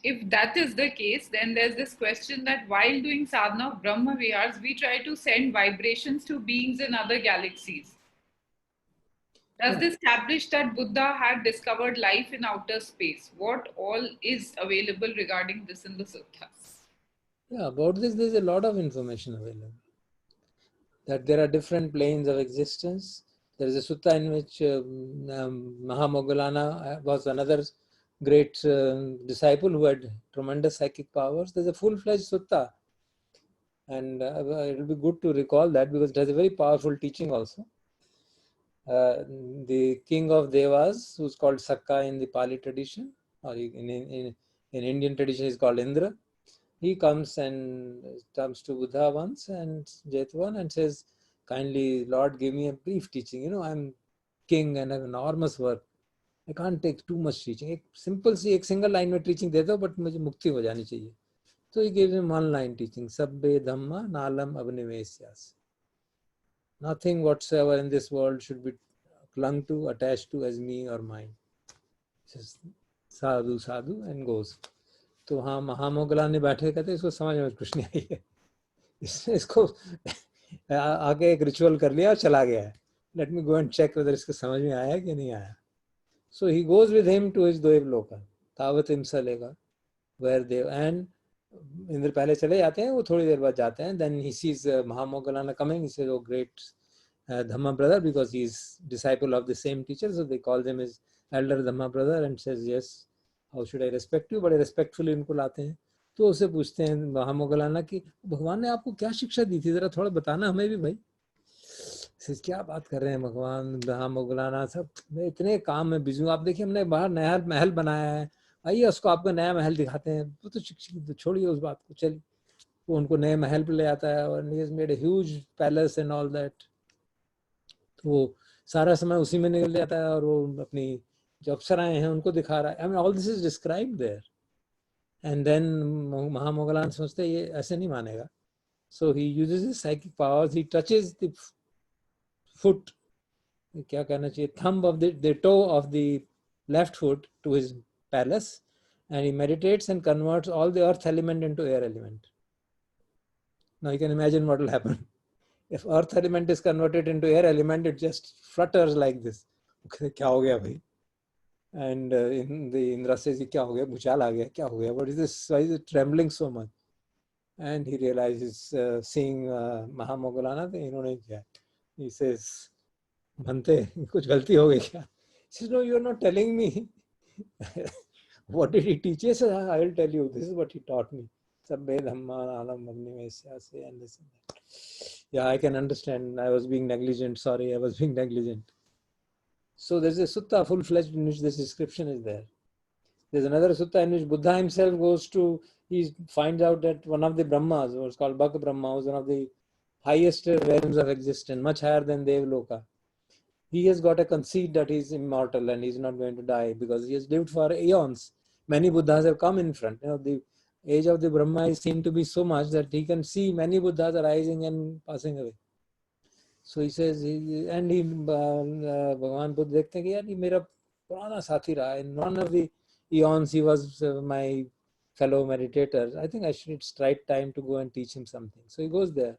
if that is the case, then there's this question that while doing sadhana of Brahma Vihars, we try to send vibrations to beings in other galaxies. Does Yeah. this establish that Buddha had discovered life in outer space? What all is available regarding this in the suttas? Yeah, about this, there's a lot of information available. That there are different planes of existence. There is a sutta in which Mahamoggallana was another great disciple who had tremendous psychic powers. There's a full-fledged sutta, and it will be good to recall that because it has a very powerful teaching also. The king of Devas, who's called Sakka in the Pali tradition, or in Indian tradition is called Indra. He comes to Buddha once and Jetvan and says, kindly, Lord, give me a brief teaching. You know, I'm king and I have enormous work. I can't take too much teaching. एक simple सी एक single line में teaching दे दो, but मुझे मुक्ति हो जानी चाहिए. So he gives him one line teaching, Sabbe Dhamma Nalam Abnivesyas. Nothing whatsoever in this world should be clung to, attached to as me or mine. Just sadhu, sadhu, and goes. तो वहाँ महामोगला ने बैठे कहते इसको समझ में कुछ नहीं आई है, इसको आके एक रिचुअल कर लिया और चला गया है. Let me go and check whether इसको समझ में आया कि नहीं आया. So he goes with him to his दोएब लोका तावत हिमसा लेगा वेयर देव एंड इंद्र पहले चले जाते हैं, वो थोड़ी देर बाद जाते हैं. Then he sees Mahamoggallana coming. He says O great Dhamma brother, because he's disciple of the same teacher, so they call him his elder Dhamma brother and says yes, how should I respect you. बड़े respectfully उनको लाते हैं. तो उसे पूछते हैं महामोगलाना कि भगवान ने आपको क्या शिक्षा दी थी, जरा थोड़ा बताना हमें भी भाई. क्या बात कर रहे हैं भगवान. महामोगलाना सब मैं इतने काम में बिजी हूँ. आप देखिए हमने बाहर नया महल बनाया है, आइए उसको आपका नया महल दिखाते हैं. वो तो शिक्षक छोड़िए उस बात को, चलिए. वो उनको नए महल पे ले आता है और he has made a huge palace and all that. तो वो सारा समय उसी में निकल जाता है और वो अपनी जो अप्सराएं हैं उनको दिखा रहा है. I mean all this is described there. And then Mahamoggallana सोचते ये ऐसे नहीं मानेगा. So he uses his psychic powers. He touches the foot, क्या कहना चाहिए, thumb of the toe of the left foot to his palace and he meditates and converts all the earth element into air element. Now you can imagine what will happen. If earth element is converted into air element, it just flutters like this. क्या हो गया भाई? And in the Indra says, क्या हो गया? भूचाल आ गया? क्या हो गया? What is this? Why is it trembling so much? And he realizes, seeing Mahamoggallana, इन्होंने क्या? He says, Bhante, कुछ गलती हो गई क्या? He says, no, you're not telling me. What did he teach? He says, I will tell you. This is what he taught me. Sabbe Dhamma Alam Abnivesyase and this and that. Yeah, I can understand. I was being negligent. Sorry, I was being negligent. So there's a sutta full-fledged in which this description is there. There's another sutta in which Buddha himself goes to, he finds out that one of the Brahmas, what's called Bhak Brahma, was one of the highest realms of existence, much higher than Devloka. He has got a conceit that he's immortal and he's not going to die because he has lived for eons. Many Buddhas have come in front. You know, the age of the Brahma is seen to be so much that he can see many Buddhas arising and passing away. So he says, and he, Bhagavan Buddha देखते हैं कि यार ये मेरा पुराना साथी रहा. In one of the eons he was my fellow meditator. I think it's right time to go and teach him something. So he goes there.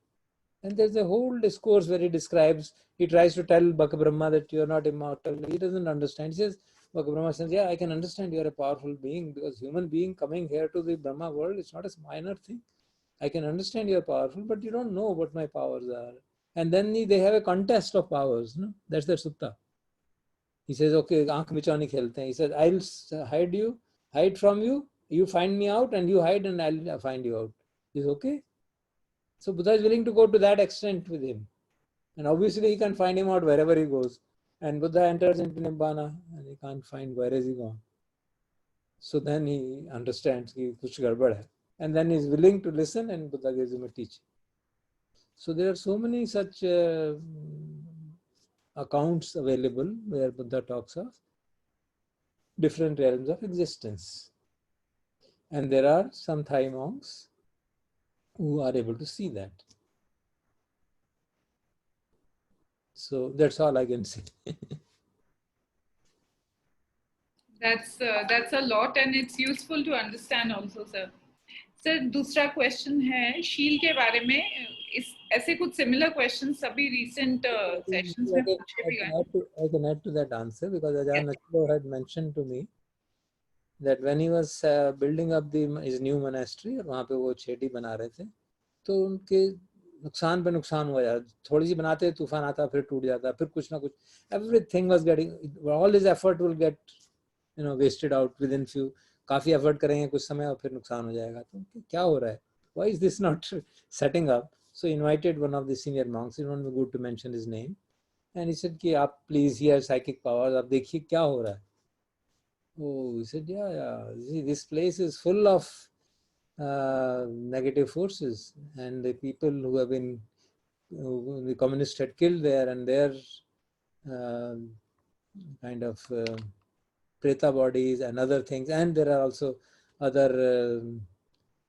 And there's a whole discourse where he describes, he tries to tell Bhaka Brahma that you're not immortal. He doesn't understand. He says, Bhaka Brahma says, yeah, I can understand you're a powerful being because human being coming here to the Brahma world, it's not a minor thing. I can understand you're powerful, but you don't know what my powers are. And then they have a contest of powers. No? That's their sutta. He says, okay, aankh michani khelte hain. He says, I'll hide from you, you find me out, and you hide and I'll find you out. He says, okay. So Buddha is willing to go to that extent with him. And obviously he can find him out wherever he goes. And Buddha enters into Nibbana and he can't find where is he gone. So then he understands कि कुछ गड़बड़ है. And then he's willing to listen and Buddha gives him a teaching. So there are so many such accounts available where Buddha talks of different realms of existence. And there are some Thai monks who are able to see that. So that's all I can say. That's a lot and it's useful to understand also, sir. Sir दूसरा question है शील के बारे में. इस ऐसे कुछ similar question सभी रिसेंट सेशंस में पूछे भी गए. I can add to that answer because Ajahn Achalo had mentioned to me that when he was building up his new monastery और वहाँ पे वो छेटी बना रहे थे तो उनके नुकसान पे नुकसान हुआ यार. थोड़ी सी बनाते तूफान आता फिर टूट जाता फिर कुछ ना कुछ. Everything was getting, all his effort will get wasted out within few. काफी एफर्ट करेंगे कुछ समय और फिर नुकसान हो जाएगा. तो क्या हो रहा है? Why is this not setting up? So he invited one of the senior monks. It won't be good to mention his name. And he said कि आप please, he has psychic powers. आप देखिए क्या हो रहा है. Oh, he said, yeah. See, this place is full of negative forces, and the people who have been, the communists had killed there, and their kind of preta bodies and other things, and there are also other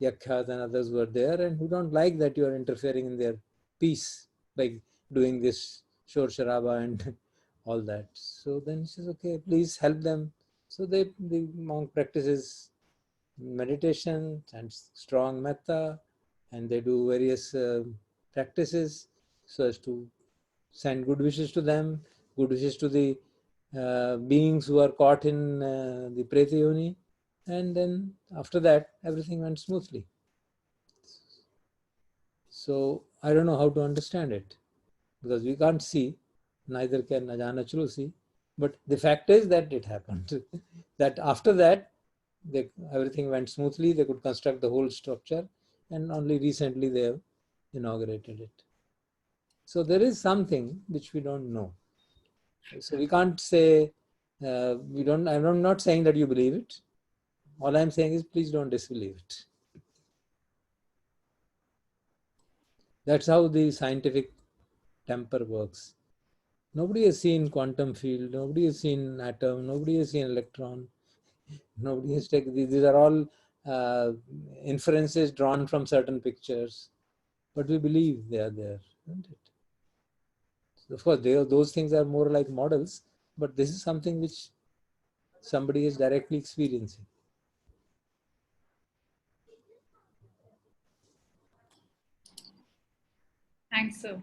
yakshas and others were there, and who don't like that you are interfering in their peace by doing this shor sharaba and all that. So then he says, okay, please help them. So the monk practices meditation and strong metta, and they do various practices so as to send good wishes to them, good wishes to the beings who are caught in the Preta Yoni, and then after that everything went smoothly. So I don't know how to understand it because we can't see, neither can Ajahn Achalo see, but the fact is that it happened. That after that everything went smoothly, they could construct the whole structure, and only recently they have inaugurated it. So there is something which we don't know. So we can't say, I'm not saying that you believe it. All I'm saying is please don't disbelieve it. That's how the scientific temper works. Nobody has seen quantum field, nobody has seen atom, nobody has seen electron, nobody has taken, these are all inferences drawn from certain pictures, but we believe they are there, isn't it? So of course, those things are more like models, but this is something which somebody is directly experiencing. Thanks, sir.